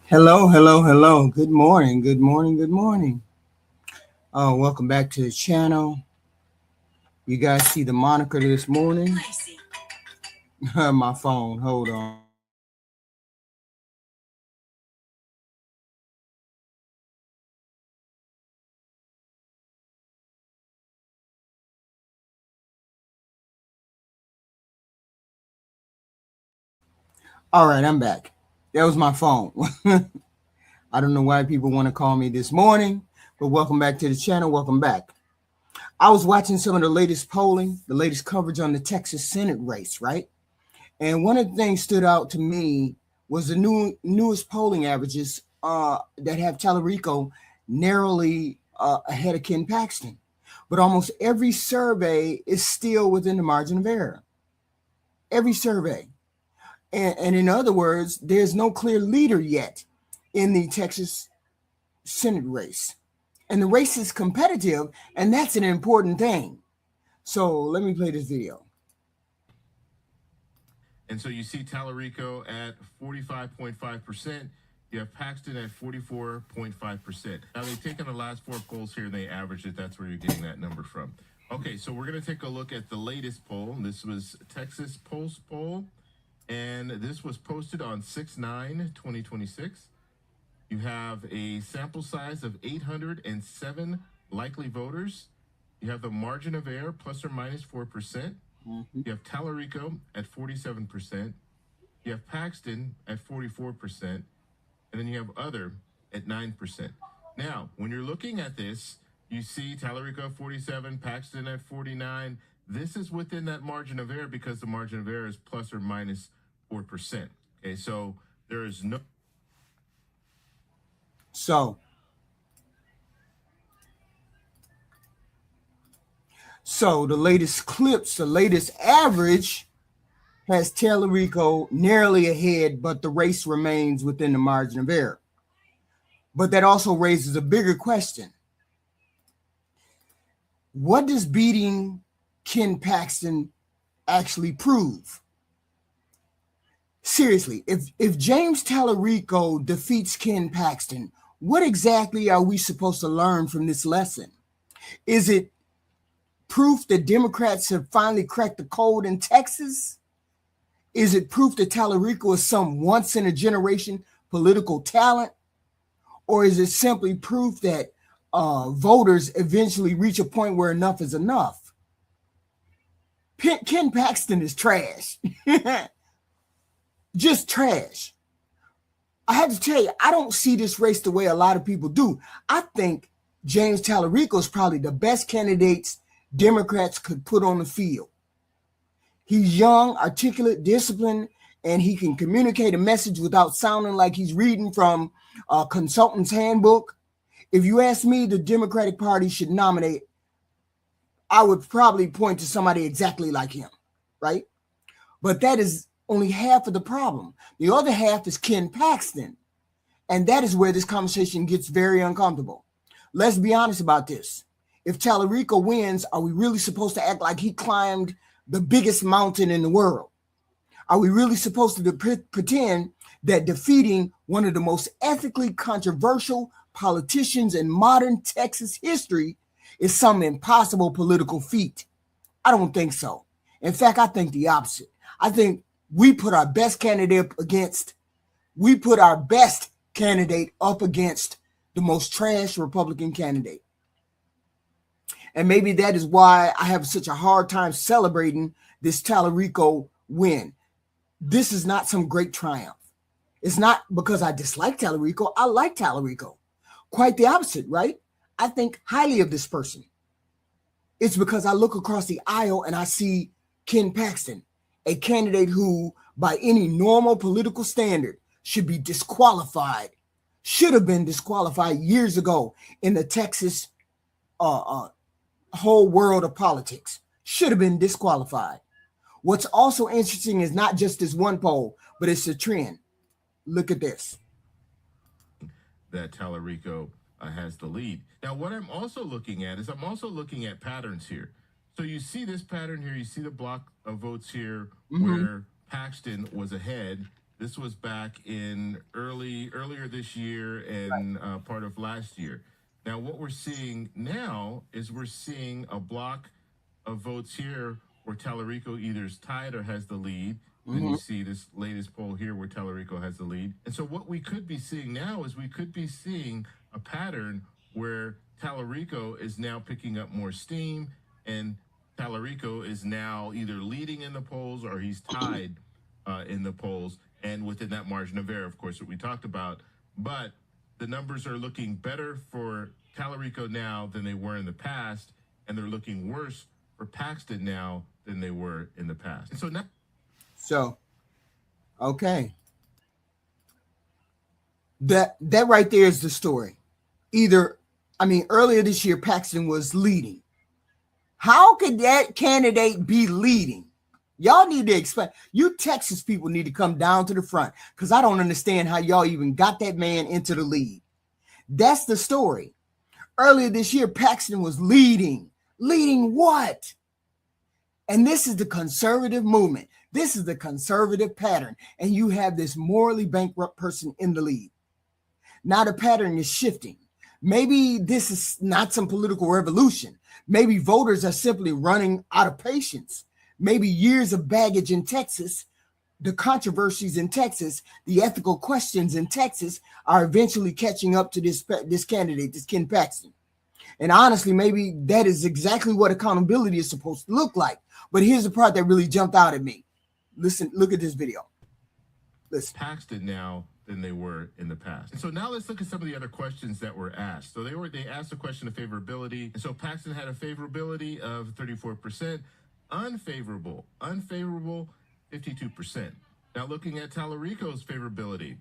Hello, hello, hello. Good morning, good morning, good morning. Welcome back to the channel. You guys see the moniker this morning? My phone, hold on. All right, I'm back. That was my phone. I don't know why people want to call me this morning, but welcome back to the channel. Welcome back. I was watching some of the latest polling, the latest coverage on the Texas Senate race, right? And one of the things stood out to me was the newest polling averages that have Talarico narrowly ahead of Ken Paxton. But almost every survey is still within the margin of error. Every survey. And in other words, there's no clear leader yet in the Texas Senate race. And the race is competitive, and that's an important thing. So let me play this video. And so you see Talarico at 45.5%. You have Paxton at 44.5%. Now they've taken the last four polls here and they averaged it. That's where you're getting that number from. Okay, so we're going to take a look at the latest poll. This was Texas Pulse poll, and this was posted on 6/9/2026. You have a sample size of 807 likely voters. You have the margin of error plus or minus 4%. You have Talarico at 47%. You have Paxton at 44%. And then you have other at 9%. Now, when you're looking at this, you see Talarico at 47, Paxton at 49. This is within that margin of error because the margin of error is plus or minus 4%. Okay, so there is no... So the latest clips, the latest average has Talarico narrowly ahead, but the race remains within the margin of error. But that also raises a bigger question. What does beating Ken Paxton actually prove? Seriously, if James Talarico defeats Ken Paxton, what exactly are we supposed to learn from this lesson? Is it proof that Democrats have finally cracked the code in Texas? Is it proof that Talarico is some once-in-a-generation political talent? Or is it simply proof that voters eventually reach a point where enough is enough? Ken Paxton is trash. Just trash. I have to tell you, I don't see this race the way a lot of people do. I think James Talarico is probably the best candidates Democrats could put on the field. He's young, articulate, disciplined, and he can communicate a message without sounding like he's reading from a consultant's handbook. If you ask me, the Democratic Party should nominate, I would probably point to somebody exactly like him, right? But that is only half of the problem. The other half is Ken Paxton, and that is where this conversation gets very uncomfortable. Let's be honest about this. If Talarico wins, are we really supposed to act like he climbed the biggest mountain in the world? Are we really supposed to pretend that defeating one of the most ethically controversial politicians in modern Texas history is some impossible political feat? I don't think so. In fact, I think the opposite. I think we put our best candidate up against the most trash Republican candidate. And maybe that is why I have such a hard time celebrating this Talarico win. This is not some great triumph. It's not because I dislike Talarico. I like Talarico. Quite the opposite, right? I think highly of this person. It's because I look across the aisle and I see Ken Paxton, a candidate who, by any normal political standard, should be disqualified, should have been disqualified years ago in the Texas whole world of politics, should have been disqualified. What's also interesting is not just this one poll, but it's a trend. Look at this. That Talarico has the lead. Now, what I'm also looking at is I'm also looking at patterns here. So you see this pattern here. You see the block of votes here where Paxton was ahead. This was back in earlier this year and part of last year. Now, what we're seeing now is we're seeing a block of votes here where Talarico either is tied or has the lead. Then you see this latest poll here where Talarico has the lead. And so what we could be seeing now is we could be seeing a pattern where Talarico is now picking up more steam and Talarico is now either leading in the polls or he's tied in the polls. And within that margin of error, of course, what we talked about. But the numbers are looking better for Talarico now than they were in the past. And they're looking worse for Paxton now than they were in the past. And so now. So, okay. That right there is the story. Earlier this year, Paxton was leading. How could that candidate be leading? Y'all need to explain. You Texas people need to come down to the front because I don't understand how y'all even got that man into the lead. That's the story. Earlier this year, Paxton was leading. Leading what? And this is the conservative movement. This is the conservative pattern. And you have this morally bankrupt person in the lead. Now the pattern is shifting. Maybe this is not some political revolution. Maybe voters are simply running out of patience. Maybe years of baggage in Texas, the controversies in Texas, the ethical questions in Texas are eventually catching up to this candidate, this Ken Paxton. And honestly, maybe that is exactly what accountability is supposed to look like. But here's the part that really jumped out at me. Listen, look at this video. Listen. Paxton now than they were in the past. And so now let's look at some of the other questions that were asked. So they asked a question of favorability. And so Paxton had a favorability of 34%, unfavorable 52%. Now looking at Talarico's favorability.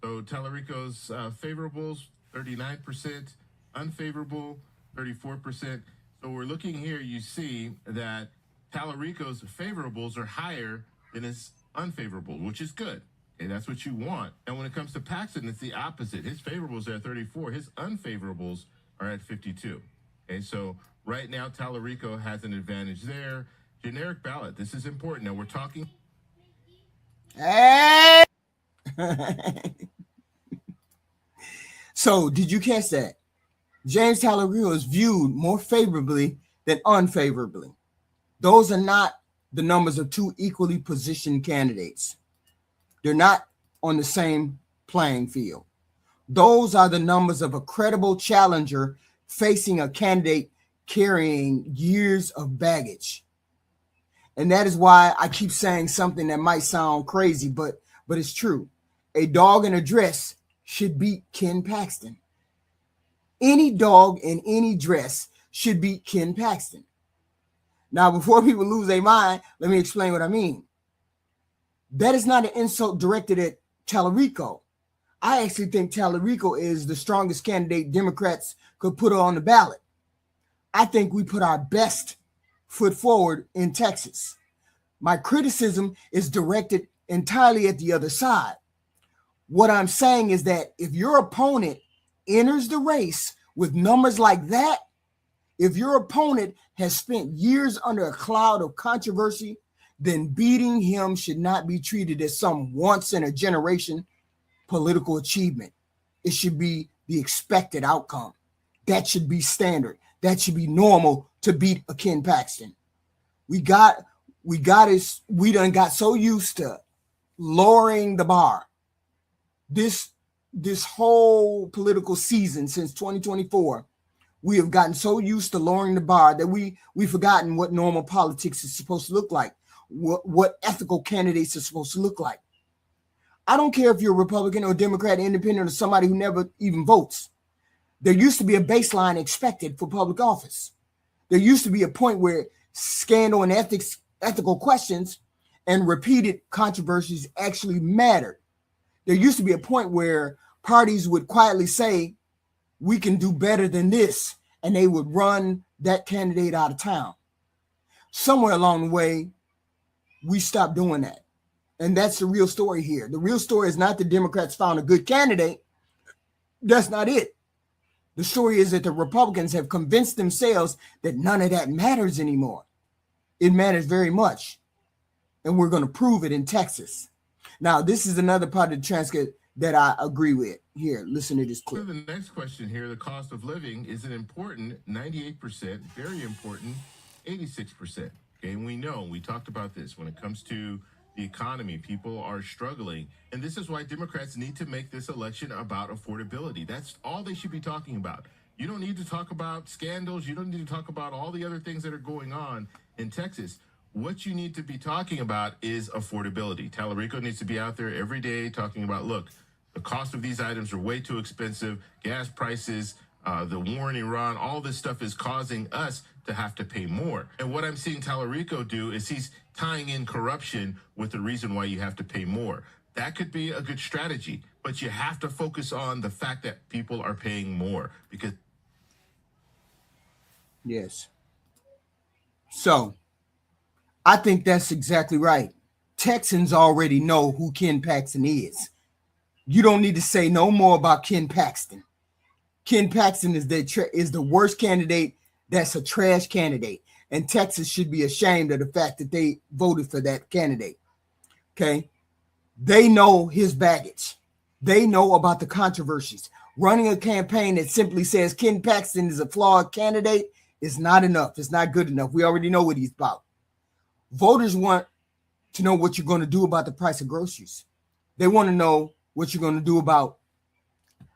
So Talarico's favorables 39%, unfavorable 34%. So we're looking here, you see that Talarico's favorables are higher than his unfavorable, which is good. Okay, that's what you want. And when it comes to Paxton, it's the opposite. His favorables are at 34. His unfavorables are at 52. Okay, so right now, Talarico has an advantage there. Generic ballot. This is important. Now we're talking. Hey! So did you catch that? James Talarico is viewed more favorably than unfavorably. Those are not the numbers of two equally positioned candidates. They're not on the same playing field. Those are the numbers of a credible challenger facing a candidate carrying years of baggage. And that is why I keep saying something that might sound crazy, but it's true. A dog in a dress should beat Ken Paxton. Any dog in any dress should beat Ken Paxton. Now, before people lose their mind, let me explain what I mean. That is not an insult directed at Talarico. I actually think Talarico is the strongest candidate Democrats could put on the ballot. I think we put our best foot forward in Texas. My criticism is directed entirely at the other side. What I'm saying is that if your opponent enters the race with numbers like that, if your opponent has spent years under a cloud of controversy, then beating him should not be treated as some once-in-a-generation political achievement. It should be the expected outcome. That should be standard. That should be normal to beat a Ken Paxton. We done got so used to lowering the bar. This whole political season since 2024, we have gotten so used to lowering the bar that we've forgotten what normal politics is supposed to look like, what ethical candidates are supposed to look like. I don't care if you're a Republican or Democrat, Independent, or somebody who never even votes. There used to be a baseline expected for public office. There used to be a point where scandal and ethical questions and repeated controversies actually mattered. There used to be a point where parties would quietly say, we can do better than this, and they would run that candidate out of town. Somewhere along the way, we stopped doing that. And that's the real story here. The real story is not the Democrats found a good candidate. That's not it. The story is that the Republicans have convinced themselves that none of that matters anymore. It matters very much. And we're going to prove it in Texas. Now, this is another part of the transcript that I agree with. Here, listen to this clip. The next question here, the cost of living is an important 98%, very important 86%. Okay, and we know, we talked about this when it comes to the economy, people are struggling. And this is why Democrats need to make this election about affordability. That's all they should be talking about. You don't need to talk about scandals. You don't need to talk about all the other things that are going on in Texas. What you need to be talking about is affordability. Talarico needs to be out there every day talking about, look, the cost of these items are way too expensive. Gas prices, the war in Iran, all this stuff is causing us to have to pay more. And what I'm seeing Talarico do is he's tying in corruption with the reason why you have to pay more. That could be a good strategy, but you have to focus on the fact that people are paying more because. Yes. So I think that's exactly right. Texans already know who Ken Paxton is. You don't need to say no more about Ken Paxton. Ken Paxton is the worst candidate. That's a trash candidate. And Texas should be ashamed of the fact that they voted for that candidate. Okay. They know his baggage. They know about the controversies. Running a campaign that simply says Ken Paxton is a flawed candidate is not enough. It's not good enough. We already know what he's about. Voters want to know what you're going to do about the price of groceries. They want to know what you're going to do about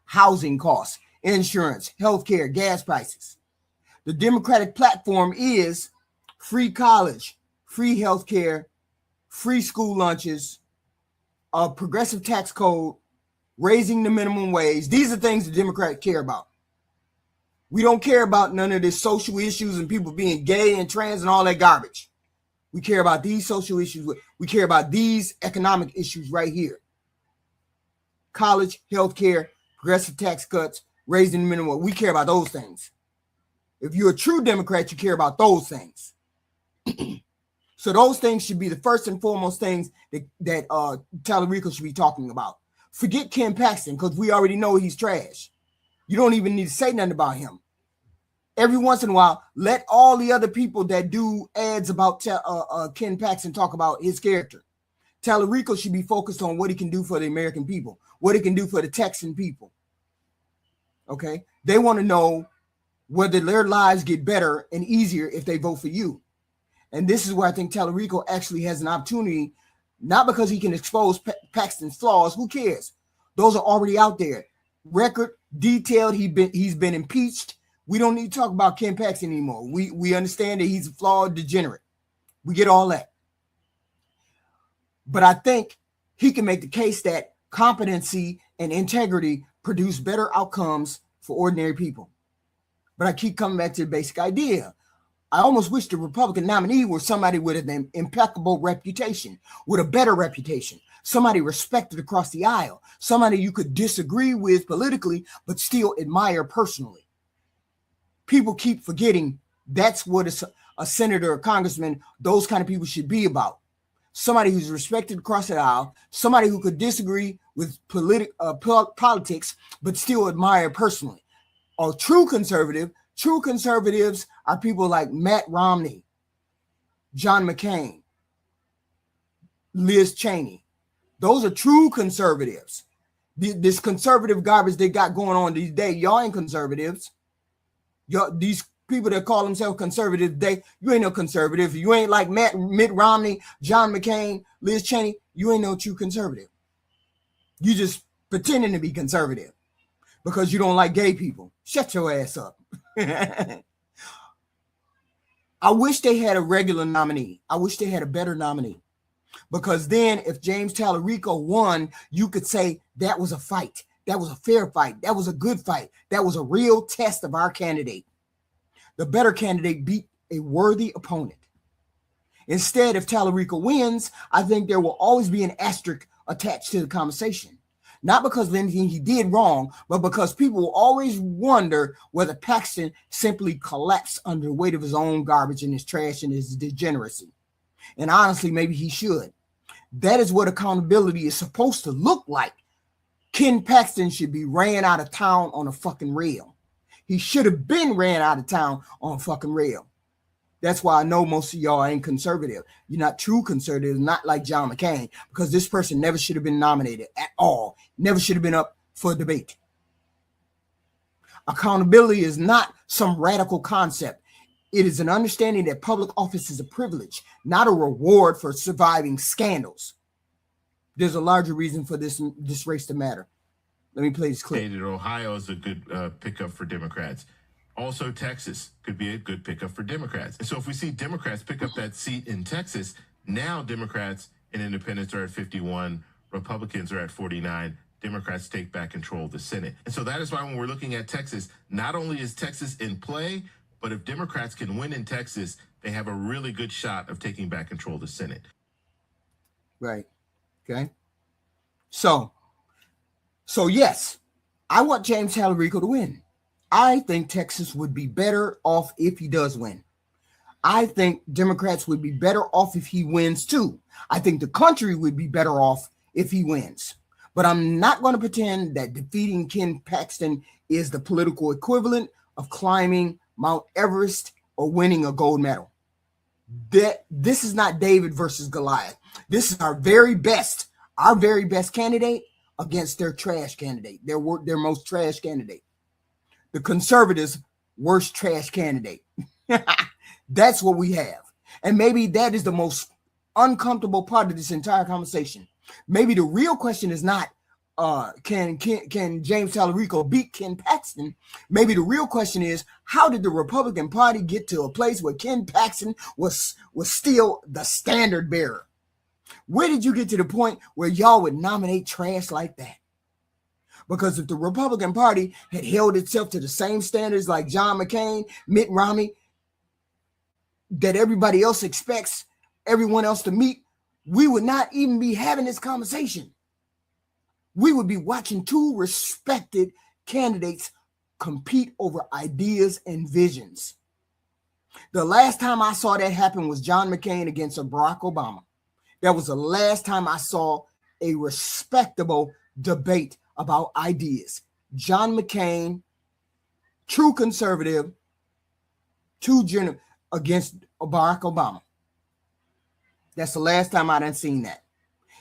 housing costs, insurance, healthcare, gas prices. The Democratic platform is free college, free healthcare, free school lunches, a progressive tax code, raising the minimum wage. These are things the Democrats care about. We don't care about none of this social issues and people being gay and trans and all that garbage. We care about these social issues. We care about these economic issues right here. College, healthcare, progressive tax cuts, raising the minimum. We care about those things. If you're a true Democrat, you care about those things. So those things should be the first and foremost things that Talarico should be talking about. Forget Ken Paxton, because we already know he's trash. You don't even need to say nothing about him. Every once in a while, let all the other people that do ads about Ken Paxton talk about his character. Talarico should be focused on what he can do for the American people, what he can do for the Texan people. Okay? They want to know whether their lives get better and easier if they vote for you. And this is where I think Talarico actually has an opportunity, not because he can expose Paxton's flaws. Who cares? Those are already out there. Record, detailed, he's been impeached. We don't need to talk about Ken Paxton anymore. We understand that he's a flawed degenerate. We get all that. But I think he can make the case that competency and integrity produce better outcomes for ordinary people. But I keep coming back to the basic idea. I almost wish the Republican nominee were somebody with an impeccable reputation, with a better reputation, somebody respected across the aisle, somebody you could disagree with politically, but still admire personally. People keep forgetting that's what a senator or congressman, those kind of people should be about. Somebody who's respected across the aisle, somebody who could disagree with politics, but still admire personally. A true conservatives are people like Matt Romney, John McCain, Liz Cheney. Those are true conservatives. This conservative garbage they got going on these days, y'all ain't conservatives. These people that call themselves conservative, you ain't no conservative. You ain't like Mitt Romney, John McCain, Liz Cheney. You ain't no true conservative. You just pretending to be conservative because you don't like gay people. Shut your ass up. I wish they had a regular nominee. I wish they had a better nominee. Because then if James Talarico won, you could say that was a fight. That was a fair fight. That was a good fight. That was a real test of our candidate. The better candidate beat a worthy opponent. Instead, if Talarico wins, I think there will always be an asterisk attached to the conversation. Not because of anything he did wrong, but because people will always wonder whether Paxton simply collapsed under the weight of his own garbage and his trash and his degeneracy. And honestly, maybe he should. That is what accountability is supposed to look like. Ken Paxton should be ran out of town on a fucking rail. He should have been ran out of town on a fucking rail. That's why I know most of y'all ain't conservative. You're not true conservatives, not like John McCain, because this person never should have been nominated at all. Never should have been up for debate. Accountability is not some radical concept. It is an understanding that public office is a privilege, not a reward for surviving scandals. There's a larger reason for this race to matter. Let me play this clip. Ohio is a good pickup for Democrats. Also, Texas could be a good pickup for Democrats. And so if we see Democrats pick up that seat in Texas, now Democrats and independents are at 51, Republicans are at 49, Democrats take back control of the Senate. And so that is why when we're looking at Texas, not only is Texas in play, but if Democrats can win in Texas, they have a really good shot of taking back control of the Senate. Right. Okay. So yes, I want James Talarico to win. I think Texas would be better off if he does win. I think Democrats would be better off if he wins too. I think the country would be better off if he wins. But I'm not going to pretend that defeating Ken Paxton is the political equivalent of climbing Mount Everest or winning a gold medal. This is not David versus Goliath. This is our very best candidate against their trash candidate, their most trash candidate. The conservatives' worst trash candidate. That's what we have. And maybe that is the most uncomfortable part of this entire conversation. Maybe the real question is not can James Talarico beat Ken Paxton? Maybe the real question is, how did the Republican Party get to a place where Ken Paxton was still the standard bearer? Where did you get to the point where y'all would nominate trash like that? Because if the Republican Party had held itself to the same standards like John McCain, Mitt Romney, that everybody else expects everyone else to meet, we would not even be having this conversation. We would be watching two respected candidates compete over ideas and visions. The last time I saw that happen was John McCain against Barack Obama. That was the last time I saw a respectable debate about ideas. John McCain, true conservative, against Barack Obama. That's the last time I done seen that.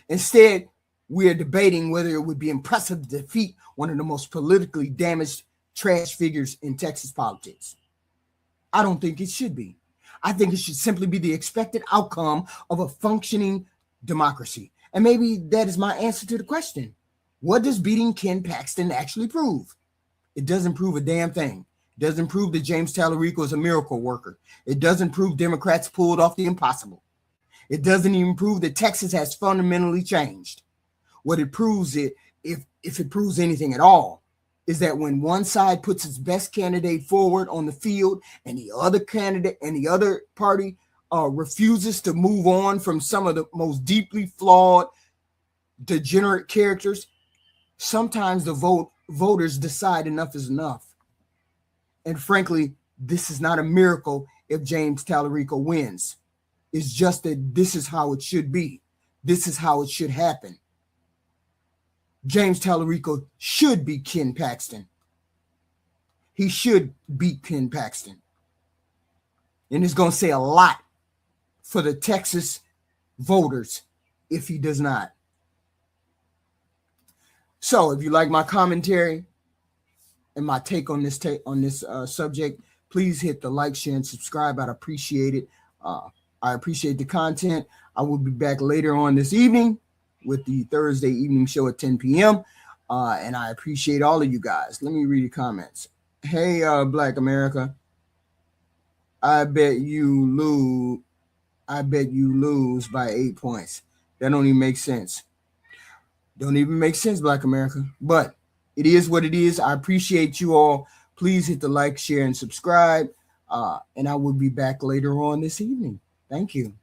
Instead, we're debating whether it would be impressive to defeat one of the most politically damaged trash figures in Texas politics. I don't think it should be. I think it should simply be the expected outcome of a functioning democracy. And maybe that is my answer to the question. What does beating Ken Paxton actually prove? It doesn't prove a damn thing. It doesn't prove that James Talarico is a miracle worker. It doesn't prove Democrats pulled off the impossible. It doesn't even prove that Texas has fundamentally changed. What it proves, if it proves anything at all, is that when one side puts its best candidate forward on the field and the other candidate and the other party refuses to move on from some of the most deeply flawed, degenerate characters, sometimes the voters decide enough is enough. And frankly, this is not a miracle if James Talarico wins. It's just that this is how it should be. This is how it should happen. James Talarico should beat Ken Paxton. He should beat Ken Paxton. And it's going to say a lot for the Texas voters if he does not. So if you like my commentary and my take on this subject, please hit the like, share, and subscribe. I'd appreciate it. I appreciate the content. I will be back later on this evening with the Thursday evening show at 10 p.m. And I appreciate all of you guys. Let me read your comments. Hey, Black America. I bet you lose by 8 points. That don't even make sense. Don't even make sense, Black America. But it is what it is. I appreciate you all. Please hit the like, share, and subscribe. And I will be back later on this evening. Thank you.